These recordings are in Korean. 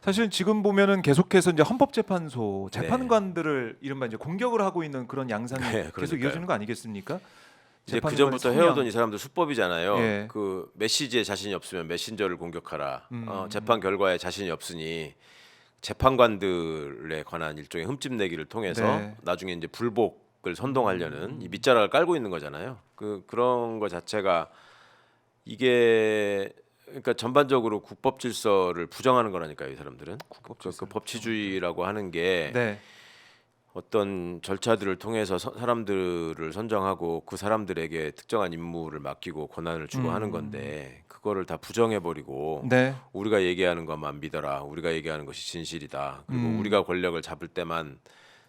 사실 지금 보면은 계속해서 이제 헌법재판소 네. 재판관들을 이른바 이제 공격을 하고 있는 그런 양상이 네, 계속 그러니까요. 이어지는 거 아니겠습니까? 이제 그 재판관의 전부터 성향. 해오던 이 사람들 수법이잖아요. 예. 그 메시지에 자신이 없으면 메신저를 공격하라. 음. 재판 결과에 자신이 없으니 재판관들에 관한 일종의 흠집내기를 통해서 네. 나중에 이제 불복을 선동하려는 이 밑자락을 깔고 있는 거잖아요. 그런 거 자체가 이게 그러니까 전반적으로 국법 질서를 부정하는 거라니까요, 이 사람들은. 그 법치주의라고 하는 게 네. 어떤 절차들을 통해서 사람들을 선정하고 그 사람들에게 특정한 임무를 맡기고 권한을 주고 하는 건데 그거를 다 부정해 버리고 네. 우리가 얘기하는 것만 믿어라. 우리가 얘기하는 것이 진실이다. 그리고 우리가 권력을 잡을 때만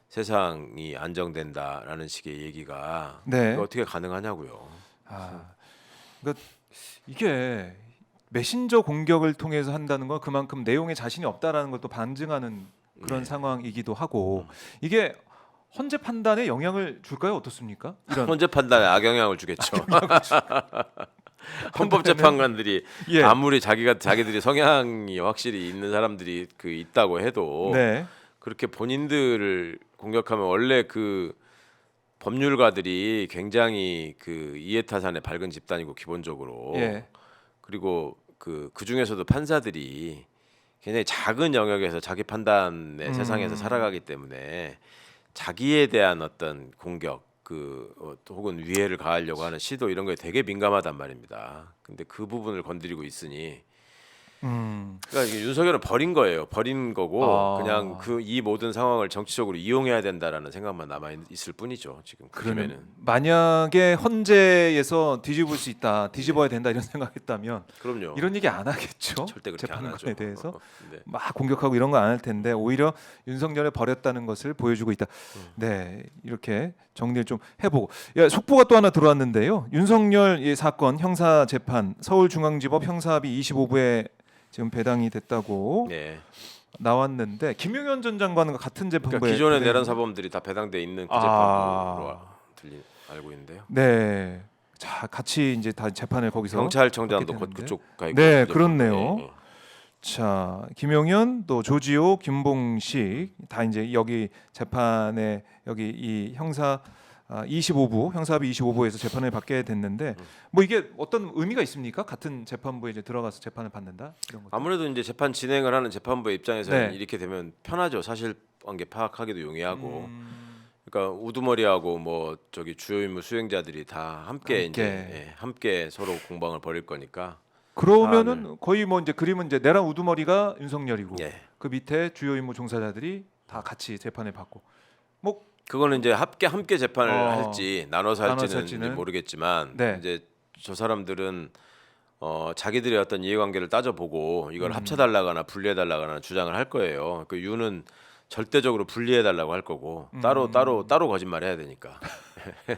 세상이 안정된다라는 식의 얘기가 네. 그게 어떻게 가능하냐고요. 그러니까 이게 메신저 공격을 통해서 한다는 건 그만큼 내용에 자신이 없다라는 것도 반증하는 그런 네. 상황이기도 하고 이게 헌재 판단에 영향을 줄까요? 어떻습니까? 이런 헌재 판단에 악영향을 주겠죠. 헌법재판관들이 예. 아무리 자기들이 성향이 확실히 있는 사람들이 있다고 해도 네. 그렇게 본인들을 공격하면 원래 그 법률가들이 굉장히 이해타산에 밝은 집단이고 기본적으로 예. 그리고 그 중에서도 판사들이 굉장히 작은 영역에서 자기 판단의 세상에서 살아가기 때문에 자기에 대한 어떤 공격 혹은 위해를 가하려고 하는 시도 이런 거에 되게 민감하단 말입니다. 근데 그 부분을 건드리고 있으니 그러니까 이게 윤석열은 버린 거예요. 버린 거고 그냥 이 모든 상황을 정치적으로 이용해야 된다라는 생각만 남아 있을 뿐이죠. 지금 그러면 만약에 헌재에서 뒤집을 수 있다, 뒤집어야 된다 이런 생각했다면 그럼요. 이런 얘기 안 하겠죠. 절대 그렇게 안 하죠. 재판관에 대해서 네. 막 공격하고 이런 거 안 할 텐데 오히려 윤석열을 버렸다는 것을 보여주고 있다. 네, 이렇게 정리를 좀 해보고 속보가 또 하나 들어왔는데요. 윤석열 이 사건 형사 재판 서울중앙지법 형사합의 25부에 지금 배당이 됐다고 네. 나왔는데 김용현 전 장관과 같은 재판부에 그러니까 기존의 배당이- 내란 사범들이 다 배당돼 있는 그 재판부로 알고 있는데요. 네, 자 같이 이제 다 재판을 거기서 경찰청장도 받게 되는데. 그쪽 가 있고. 네, 그렇네요. 네. 자 김용현 또 조지호, 김봉식 다 이제 여기 재판에 여기 이 형사 25부 형사합의 25부에서 재판을 받게 됐는데 뭐 이게 어떤 의미가 있습니까? 같은 재판부에 이제 들어가서 재판을 받는다 이런 것. 아무래도 이제 재판 진행을 하는 재판부의 입장에서는 네. 이렇게 되면 편하죠. 사실관계 파악하기도 용이하고. 그러니까 우두머리하고 뭐 주요 임무 수행자들이 다 함께 이제 함께 서로 공방을 벌일 거니까. 그러면은 거의 뭐 이제 그림은 이제 내란 우두머리가 윤석열이고 예. 그 밑에 주요 임무 종사자들이 다 같이 재판을 받고 뭐 그거는 이제 함께 재판을 할지 나눠서 할지는 할지는 모르겠지만 네. 이제 저 사람들은 자기들의 어떤 이해관계를 따져보고 이걸 합쳐달라거나 분리해달라거나 주장을 할 거예요. 그 유는 절대적으로 분리해달라고 할 거고 따로 거짓말해야 되니까.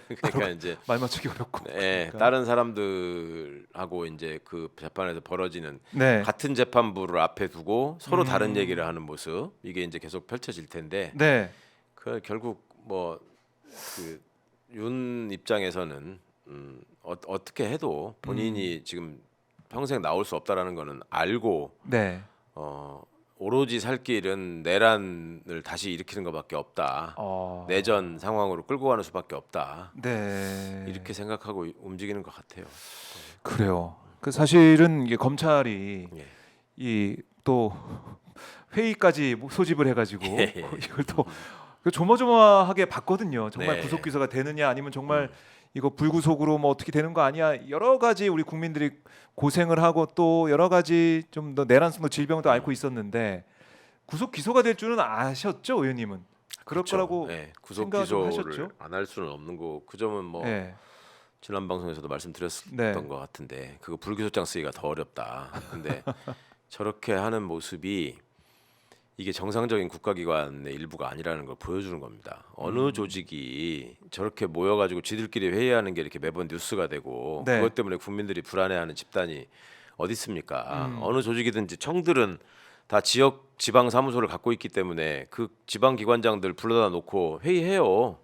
그러니까 이제 말 맞추기 어렵고. 네, 그러니까. 다른 사람들하고 이제 그 재판에서 벌어지는 네. 같은 재판부를 앞에 두고 서로 다른 얘기를 하는 모습 이게 이제 계속 펼쳐질 텐데 네. 그 결국 뭐 윤 입장에서는 어떻게 해도 본인이 지금 평생 나올 수 없다라는 거는 알고 네. 오로지 살 길은 내란을 다시 일으키는 것밖에 없다. 내전 상황으로 끌고 가는 수밖에 없다. 네. 이렇게 생각하고 움직이는 것 같아요. 그래요. 그 사실은 이게 검찰이 예. 이 또 회의까지 소집을 해가지고 예. 이걸 또 조마조마하게 봤거든요. 정말 네. 구속 기소가 되느냐 아니면 정말 이거 불구속으로 뭐 어떻게 되는 거 아니야? 여러 가지 우리 국민들이 고생을 하고 또 여러 가지 좀 더 내란성도 질병도 앓고 있었는데 구속 기소가 될 줄은 아셨죠, 의원님은? 그럴 그렇죠. 거라고 네. 구속 생각을 기소를 하셨죠? 안 할 수는 없는 거. 그 점은 뭐 네. 지난 방송에서도 말씀드렸던 네. 것 같은데 그거 불기소장 쓰기가 더 어렵다. 근데 저렇게 하는 모습이 이게 정상적인 국가기관의 일부가 아니라는 걸 보여주는 겁니다. 어느 조직이 저렇게 모여가지고 지들끼리 회의하는 게 이렇게 매번 뉴스가 되고 네. 그것 때문에 국민들이 불안해하는 집단이 어디 있습니까? 어느 조직이든지 청들은 다 지방 사무소를 갖고 있기 때문에 그 지방 기관장들 불러다 놓고 회의해요.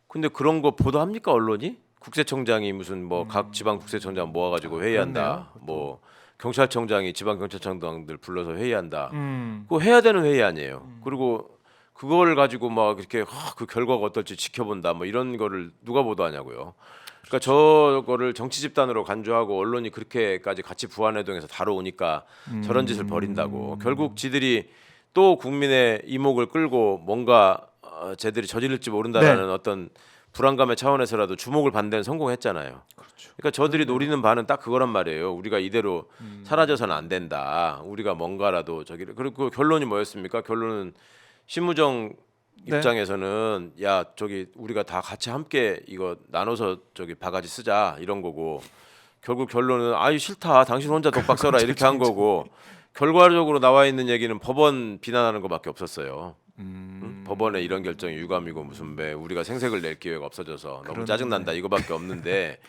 근데 그런 거 보도합니까 언론이? 국세청장이 무슨 뭐 각 지방 국세청장 모아가지고 회의한다. 그렇네요. 뭐 경찰청장이 지방 경찰청장들 불러서 회의한다. 음. 그거 해야 되는 회의 아니에요. 그리고 그걸 가지고 막 이렇게 그 결과가 어떨지 지켜본다. 뭐 이런 거를 누가 보도하냐고요. 그러니까 저거를 정치 집단으로 간주하고 언론이 그렇게까지 같이 부안해동해서 다뤄오니까 저런 짓을 벌인다고. 결국 지들이 또 국민의 이목을 끌고 뭔가 쟤들이 저지를지 모른다라는 어떤 불안감의 차원에서라도 주목을 받는 데는 성공했잖아요. 그렇죠. 그러니까 저들이 노리는 바는 딱 그거란 말이에요. 우리가 이대로 사라져서는 안 된다. 우리가 뭔가라도 저기를. 그리고 그 결론이 뭐였습니까? 결론은 신무정 네. 입장에서는 야 저기 우리가 다 같이 함께 이거 나눠서 저기 바가지 쓰자 이런 거고 결국 결론은 아유 싫다 당신 혼자 독박 써라 이렇게 한 거고 결과적으로 나와 있는 얘기는 법원 비난하는 것밖에 없었어요. 응? 법원의 이런 결정이 유감이고 무슨 배 우리가 생색을 낼 기회가 없어져서 너무 그러네. 짜증난다 이거밖에 없는데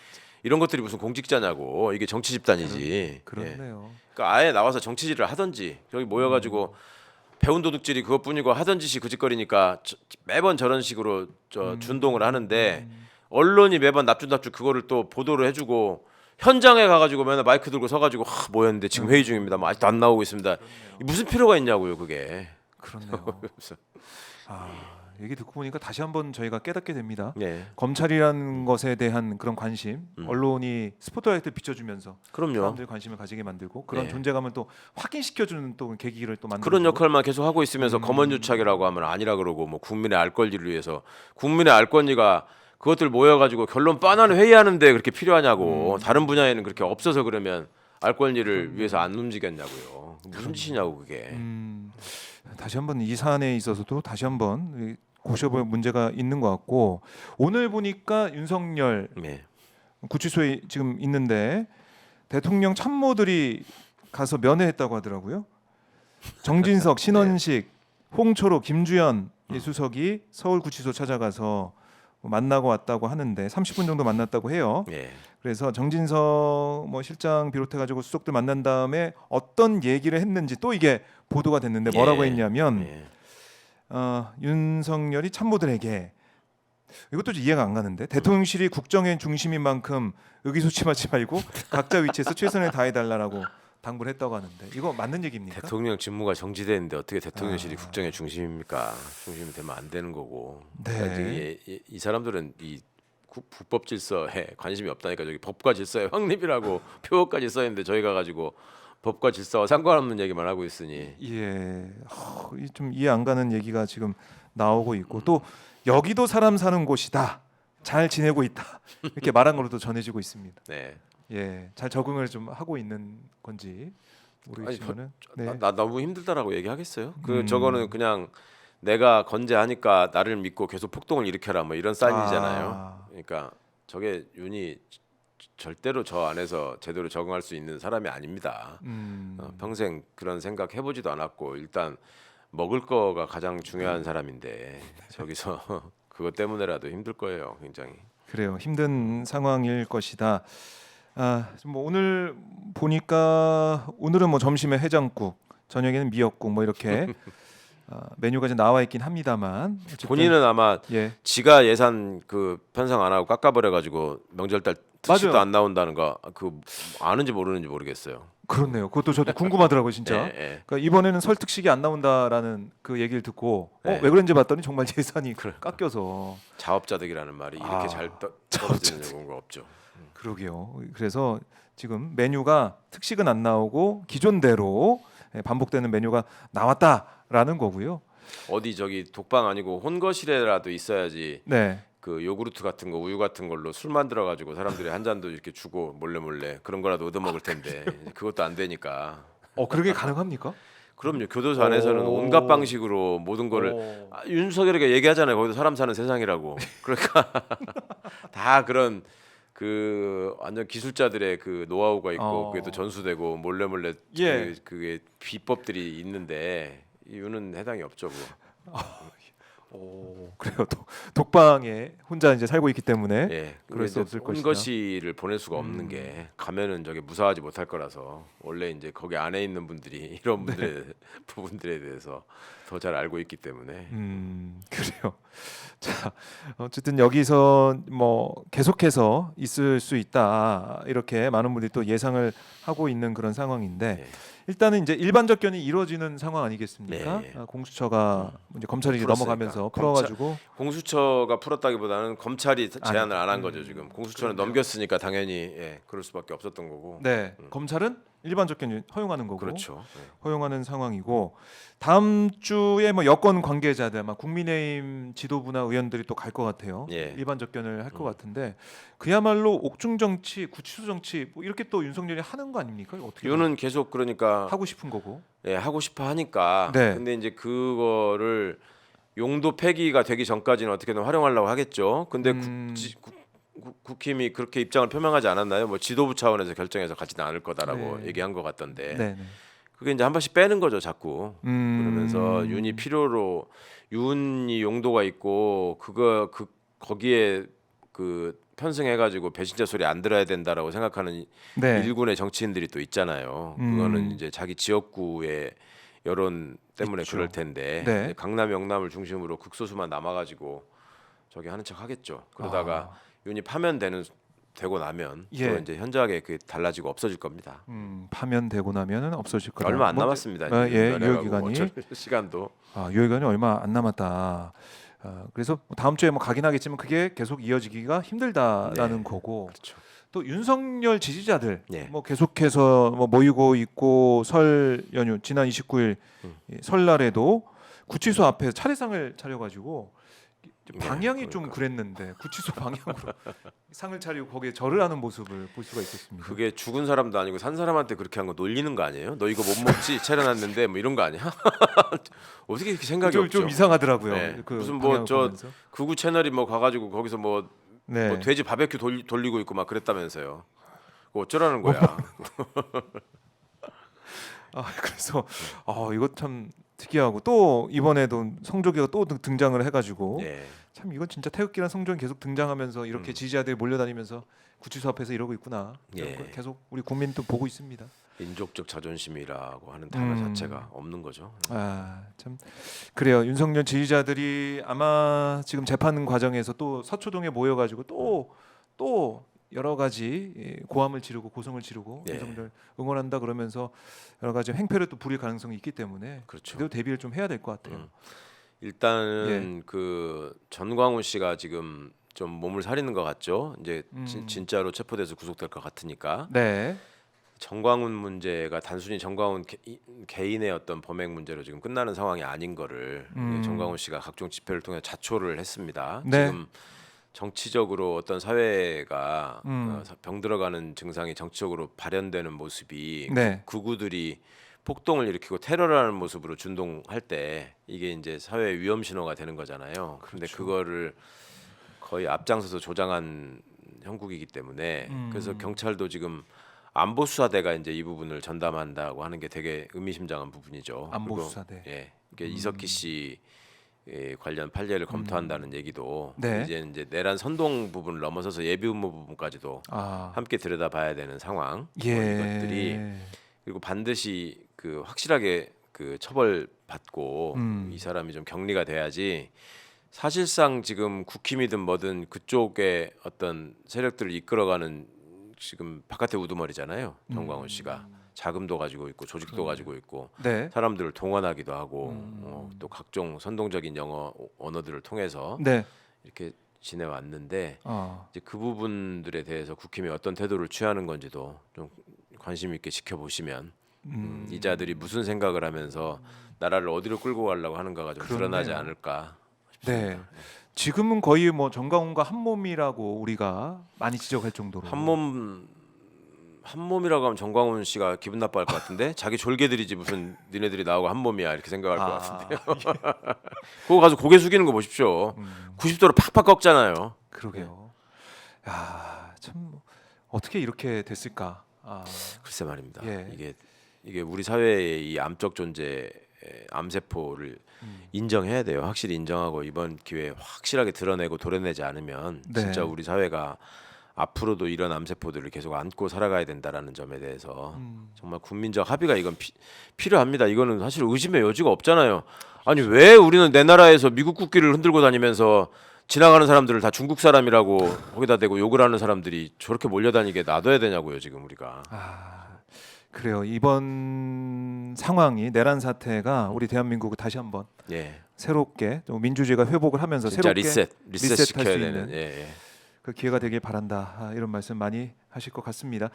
이런 것들이 무슨 공직자냐고 이게 정치 집단이지. 그렇네요. 그러니까 아예 나와서 정치질을 하든지 여기 모여가지고 배운 도둑질이 그것뿐이고 하던 짓이 그 짓거리니까 매번 저런 식으로 준동을 하는데 언론이 매번 납죽납죽 그거를 또 보도를 해주고 현장에 가가지고 맨날 마이크 들고 서가지고 뭐였는데 지금 회의 중입니다. 뭐 아직도 안 나오고 있습니다. 무슨 필요가 있냐고요 그게. 그렇네요. 얘기 듣고 보니까 다시 한번 저희가 깨닫게 됩니다. 네. 검찰이라는 것에 대한 그런 관심, 언론이 스포트라이트를 비춰주면서 그럼요. 사람들이 관심을 가지게 만들고 그런 네. 존재감을 또 확인시켜주는 또 계기를 또 만들고 그런 역할만 계속 하고 있으면서 검언유착이라고 하면 아니라 그러고 뭐 국민의 알 권리를 위해서 국민의 알 권리가 그것들 모여가지고 결론 빤하는 회의하는데 그렇게 필요하냐고 다른 분야에는 그렇게 없어서 그러면 알 권리를 위해서 안 움직였냐고요. 무슨 짓이냐고 그게. 다시 한번 이 사안에 있어서도 다시 한번 고셔볼 문제가 있는 것 같고 오늘 보니까 윤석열 네. 구치소에 지금 있는데 대통령 참모들이 가서 면회했다고 하더라고요. 정진석, 신원식, 홍초로, 김주현 수석이 서울 구치소 찾아가서 만나고 왔다고 하는데 30분 정도 만났다고 해요. 네. 그래서 정진석 뭐 실장 비롯해 가지고 수석들 만난 다음에 어떤 얘기를 했는지 또 이게 보도가 됐는데 뭐라고 예. 했냐면 예. 윤석열이 참모들에게 이것도 이해가 안 가는데 대통령실이 국정의 중심인 만큼 의기소침하지 말고 각자 위치에서 최선을 다해달라고 당부를 했다고 하는데 이거 맞는 얘기입니까? 대통령 직무가 정지되는데 어떻게 대통령실이 국정의 중심입니까? 중심이 되면 안 되는 거고. 네. 그러니까 이 사람들은 이 국법 질서에 관심이 없다니까 저기 법과 질서의 확립이라고 표어까지 써 있는데 저희가 가지고 법과 질서와 상관없는 얘기만 하고 있으니. 예, 좀 이해 안 가는 얘기가 지금 나오고 있고 또 여기도 사람 사는 곳이다, 잘 지내고 있다 이렇게 말한 걸로도 전해지고 있습니다. 네. 예, 잘 적응을 좀 하고 있는 건지 모르겠지만은 나 너무 힘들다라고 얘기하겠어요? 저거는 그냥 내가 건재하니까 나를 믿고 계속 폭동을 일으켜라 뭐 이런 사인이잖아요. 그러니까 저게 윤이 절대로 저 안에서 제대로 적응할 수 있는 사람이 아닙니다. 평생 그런 생각 해보지도 않았고 일단 먹을 거가 가장 중요한 사람인데 저기서 그것 때문에라도 힘들 거예요, 굉장히. 그래요, 힘든 상황일 것이다. 뭐 오늘 보니까 오늘은 뭐 점심에 해장국, 저녁에는 미역국 뭐 이렇게 메뉴가 이제 나와 있긴 합니다만 어쨌든, 본인은 아마 예. 지가 예산 그 편성 안 하고 깎아버려 가지고 명절달 특식도 맞아요. 안 나온다는 거 그 아는지 모르는지 모르겠어요. 그렇네요. 그것도 저도 궁금하더라고요, 진짜. 예, 예. 그러니까 이번에는 설특식이 안 나온다라는 그 얘기를 듣고 네. 왜 그런지 봤더니 정말 예산이 깎여서 자업자득이라는 말이 이렇게 잘 떨어지는 경우가 없죠. 그러게요. 그래서 지금 메뉴가 특식은 안 나오고 기존대로 반복되는 메뉴가 나왔다라는 거고요. 어디 저기 독방 아니고 혼거실에라도 있어야지 네. 그 요구르트 같은 거 우유 같은 걸로 술 만들어 가지고 사람들이 한 잔도 이렇게 주고 몰래 그런 거라도 얻어 먹을 텐데 그것도 안 되니까. 그러게 가능합니까? 그럼요. 교도소 안에서는 온갖 방식으로 모든 거를 윤석열이가 얘기하잖아요. 거기도 사람 사는 세상이라고. 그러니까 다 그런 그 완전 기술자들의 그 노하우가 있고 그게 또 전수되고 몰래 예. 그게 비법들이 있는데 이 윤은 해당이 없죠. 그거. 오, 그래요. 독방에 혼자 이제 살고 있기 때문에 예, 그럴 수 없을 것이다. 혼거시를 보낼 수가 없는 게 가면은 저게 무사하지 못할 거라서 원래 이제 거기 안에 있는 분들이 이런 분들의 부분들에 대해서 더 잘 알고 있기 때문에 그래요. 자, 어쨌든 여기서 뭐 계속해서 있을 수 있다 이렇게 많은 분들이 또 예상을 하고 있는 그런 상황인데 예. 일단은 이제 일반 접견이 이루어지는 상황 아니겠습니까? 네. 공수처가 이제 검찰이 이제 풀었으니까. 넘어가면서 풀어가지고 공수처가 풀었다기보다는 검찰이 제안을 안 한 거죠 음, 지금. 공수처는 그러네요. 넘겼으니까 당연히 예, 그럴 수밖에 없었던 거고. 네, 검찰은 일반 접견 허용하는 거고 그렇죠. 예. 허용하는 상황이고 다음 주에 뭐 여권 관계자들 아마 국민의힘 지도부나 의원들이 또 갈 것 같아요. 예. 일반 접견을 할 것 같은데 그야말로 옥중 정치, 구치소 정치 뭐 이렇게 또 윤석열이 하는 거 아닙니까? 이거 어떻게 윤은 계속 그러니까 하고 싶은 거고. 예, 하고 싶어 하니까. 네. 근데 이제 그거를 용도 폐기가 되기 전까지는 어떻게든 활용하려고 하겠죠. 근데 국힘이 그렇게 입장을 표명하지 않았나요? 뭐 지도부 차원에서 결정해서 가지는 않을 거다라고 네. 얘기한 것 같던데. 네. 그게 이제 한 번씩 빼는 거죠, 자꾸. 그러면서 윤이 음. 필요로 윤이 용도가 있고 거기에 그 편승해가지고 배신자 소리 안 들어야 된다라고 생각하는 네. 일군의 정치인들이 또 있잖아요. 그거는 이제 자기 지역구의 여론 때문에 있죠. 그럴 텐데 네. 이제 강남 영남을 중심으로 극소수만 남아가지고 저기 하는 척 하겠죠. 그러다가 윤이 되고 나면 예. 또 이제 현저하게 그 달라지고 없어질 겁니다. 파면되고 나면은 없어질 거다. 얼마 안 뭐, 남았습니다. 예, 유효 기간이 시간도 유효 기간이 얼마 안 남았다. 그래서 다음 주에 뭐 가긴 하겠지만 그게 계속 이어지기가 힘들다라는 네. 거고. 그렇죠. 또 윤석열 지지자들 네. 뭐 계속해서 뭐 모이고 있고 설 연휴 지난 29일 이 설날에도 구치소 앞에 차례상을 차려가지고 방향이 좀 그러니까. 그랬는데 구치소 방향으로 상을 차리고 거기에 절을 하는 모습을 볼 수가 있었습니다. 그게 죽은 사람도 아니고 산 사람한테 그렇게 한 거 놀리는 거 아니에요? 너 이거 못 먹지? 차려놨는데 뭐 이런 거 아니야? 어떻게 이렇게 생각이 좀, 없죠? 좀 이상하더라고요. 네. 그 무슨 방향을 뭐 저 보면서. 극우 채널이 뭐 가가지고 거기서 뭐 네. 돼지 바베큐 돌리고 있고 막 그랬다면서요. 그거 어쩌라는 거야? 그래서 이거 참 특이하고 또 이번에도 성조기가 또 등장을 해가지고 예. 참 이건 진짜 태극기란 성조기 계속 등장하면서 이렇게 지지자들이 몰려다니면서 구치소 앞에서 이러고 있구나. 예. 계속 우리 국민도 보고 있습니다. 민족적 자존심이라고 하는 단어 자체가 없는 거죠. 참 그래요. 윤석열 지지자들이 아마 지금 재판 과정에서 또 서초동에 모여가지고 또 여러 가지 고함을 지르고 고성을 지르고 네. 윤석열 응원한다 그러면서 여러 가지 행패를 또 부릴 가능성이 있기 때문에 그렇죠. 제대로 대비를 좀 해야 될 것 같아요. 일단은 그 전광훈 씨가 지금 좀 몸을 사리는 것 같죠. 이제 진짜로 체포돼서 구속될 것 같으니까. 네. 정광훈 문제가 단순히 정광훈 개인의 어떤 범행 문제로 지금 끝나는 상황이 아닌 거를 정광훈 씨가 각종 집회를 통해 자초를 했습니다. 네. 지금 정치적으로 어떤 사회가 병 들어가는 증상이 정치적으로 발현되는 모습이 네. 극우들이 폭동을 일으키고 테러를 하는 모습으로 준동할 때 이게 이제 사회 위험 신호가 되는 거잖아요. 그런데 그거를 거의 앞장서서 조장한 형국이기 때문에 그래서 경찰도 지금 안보 수사대가 이제 이 부분을 전담한다고 하는 게 되게 의미심장한 부분이죠. 안보 그리고, 수사대. 예, 이게 이석기 씨 관련 판례를 검토한다는 얘기도 네. 이제 내란 선동 부분을 넘어서서 예비 음모 부분까지도 함께 들여다봐야 되는 상황. 뭐 이것들이 그리고 반드시 그 확실하게 그 처벌받고 이 사람이 좀 격리가 돼야지. 사실상 지금 국힘이든 뭐든 그쪽에 어떤 세력들을 이끌어가는 지금 바깥의 우두머리잖아요. 정광훈 씨가 자금도 가지고 있고 조직도 가지고 있고 네. 사람들을 동원하기도 하고 또 각종 선동적인 언어들을 통해서 네. 이렇게 지내왔는데 아. 이제 그 부분들에 대해서 국힘이 어떤 태도를 취하는 건지도 좀 관심 있게 지켜보시면 이 자들이 무슨 생각을 하면서 나라를 어디로 끌고 가려고 하는가가 좀 드러나지 그렇네요. 않을까 싶습니다. 네. 지금은 거의 뭐 정광훈과 한 몸이라고 우리가 많이 지적할 정도로 한 몸이라고 하면 정광훈 씨가 기분 나빠할 것 같은데 자기 졸개들이지 무슨 니네들이 나하고 한 몸이야 이렇게 생각할 것 같은데요. 그거 가서 고개 숙이는 거 보십시오. 90도로 팍팍 꺾잖아요. 그러게요. 참 어떻게 이렇게 됐을까? 글쎄 말입니다. 예. 이게 우리 사회의 이 암적 존재에 암세포를 인정해야 돼요. 확실히 인정하고 이번 기회에 확실하게 드러내고 도려내지 않으면 네. 진짜 우리 사회가 앞으로도 이런 암세포들을 계속 안고 살아가야 된다라는 점에 대해서 정말 국민적 합의가 이건 필요합니다. 이거는 사실 의심의 여지가 없잖아요. 아니 왜 우리는 내 나라에서 미국 국기를 흔들고 다니면서 지나가는 사람들을 다 중국 사람이라고 거기다 대고 욕을 하는 사람들이 저렇게 몰려다니게 놔둬야 되냐고요 지금 우리가. 그래요. 이번 상황이 내란 사태가 우리 대한민국을 다시 한번 예, 새롭게 또 민주주의가 회복을 하면서 진짜 새롭게 리셋 리셋할 시켜야 수 되는. 있는 예. 그 기회가 되길 바란다. 이런 말씀 많이 하실 것 같습니다.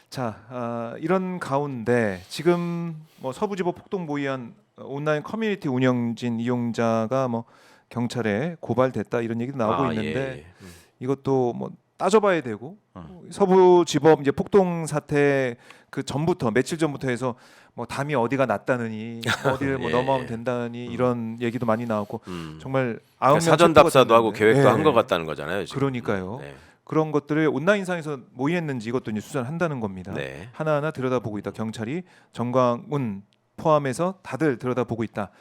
자, 이런 가운데 지금 뭐 서부지법 폭동 모의한 온라인 커뮤니티 운영진 이용자가 뭐 경찰에 고발됐다 이런 얘기도 나오고 있는데 이것도 뭐 따져봐야 되고 서부지법 이제 폭동 사태 그 전부터 며칠 전부터 해서 뭐 담이 어디가 났다느니 어디를 뭐 예, 넘어가면 예. 된다니 이런 얘기도 많이 나오고 정말 그러니까 9명 사전 체포가 답사도 하고 됐는데. 계획도 예. 한 것 같다는 거잖아요. 지금. 그러니까요. 네. 그런 것들을 온라인상에서 모의했는지 이것도 이제 수사를 한다는 겁니다. 네. 하나하나 들여다보고 있다. 경찰이 정광훈 포함해서 다들 들여다보고 있다.